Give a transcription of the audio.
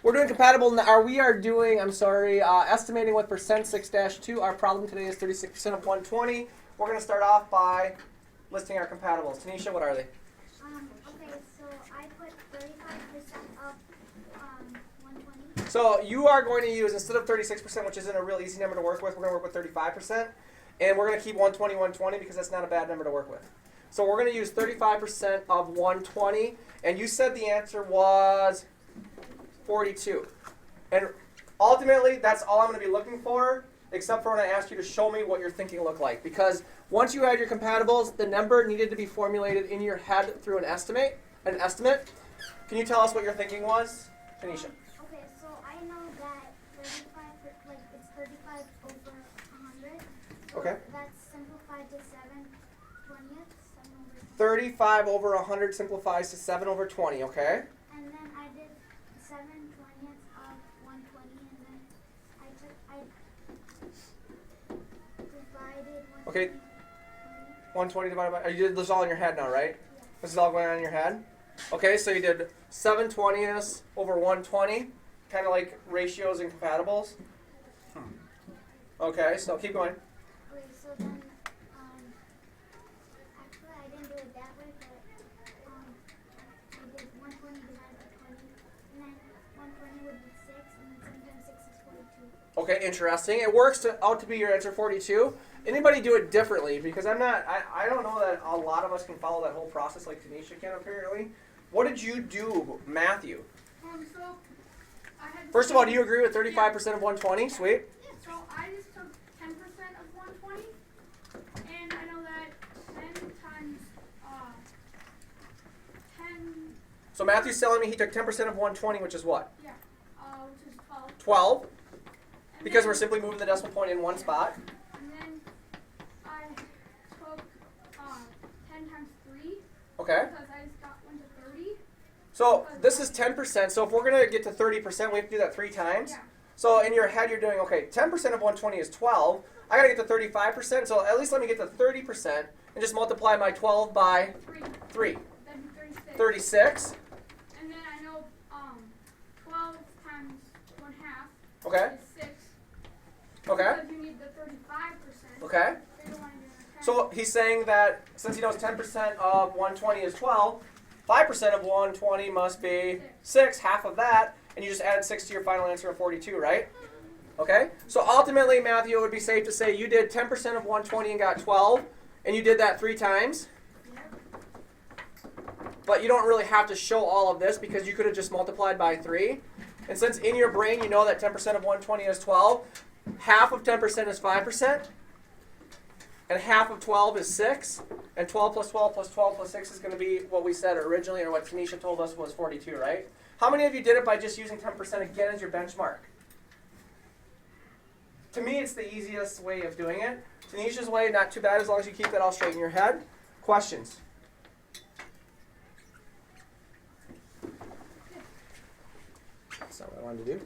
We're doing compatible, we are doing, estimating with percent 6-2. Our problem today is 36% of 120. We're going to start off by listing our compatibles. Tanisha, what are they? Okay, so I put 35% of 120. So you are going to use, instead of 36%, which isn't a real easy number to work with, we're going to work with 35%. And we're going to keep 120, 120 because that's not a bad number to work with. So we're going to use 35% of 120. And you said the answer was 42. And ultimately, that's all I'm going to be looking for, except for when I ask you to show me what your thinking looked like. Because once you had your compatibles, the number needed to be formulated in your head through an estimate. Can you tell us what your thinking was, Tanisha? Okay, so I know that 35, it's 35 over 100. So Okay. that's simplified to 7/20. 7 over 20. 35 over 100 simplifies to 7 over 20, okay? And then I did 7/20 of 120, and then I divided 120. Okay. 120 divided by, you did this all in your head now, right? Yeah. This is all going on in your head? Okay, so you did 7/20 over 120, kind of like ratios and compatibles. Okay, so keep going. Okay, so then, actually I didn't do it that way, but I did 120 divided by 20, and then 120 would be 6, and then sometimes 6 is 42. Okay, interesting. It works out to be your answer 42. Anybody do it differently? Because I don't know that a lot of us can follow that whole process like Tanisha can apparently. What did you do, Matthew? So I had. First of all, do you agree with 35% of 120? Sweet. So I just took 10% of 120, and I know that 10 times 10. So Matthew's telling me he took 10% of 120, which is what? Yeah, which is 12. 12, And because then, we're simply moving the decimal point in one spot. And then I took 10 times 3. Okay. Because I just got 1 to 30. So this is 10%. So if we're going to get to 30%, we have to do that 3 times. Yeah. So in your head, you're doing, okay, 10% of 120 is 12. I got to get to 35%. So at least let me get to 30% and just multiply my 12 by 3. That'd be 36. 36. And then I know 12 times 1/2 Okay. is 6. Okay. Because you need the 35%. Okay. They don't want to do the 10. So he's saying that since he knows 10% of 120 is 12, 5% of 120 must be 6, half of that, and you just added 6 to your final answer of 42, right? Okay? So ultimately, Matthew, it would be safe to say you did 10% of 120 and got 12, and you did that 3 times. But you don't really have to show all of this because you could have just multiplied by 3. And since in your brain you know that 10% of 120 is 12, half of 10% is 5%, and half of 12 is 6, and 12 plus 12 plus 12 plus 6 is going to be what we said originally, or what Tanisha told us was 42, right? How many of you did it by just using 10% again as your benchmark? To me, it's the easiest way of doing it. Tanisha's way, not too bad as long as you keep that all straight in your head. Questions? That's not what I wanted to do.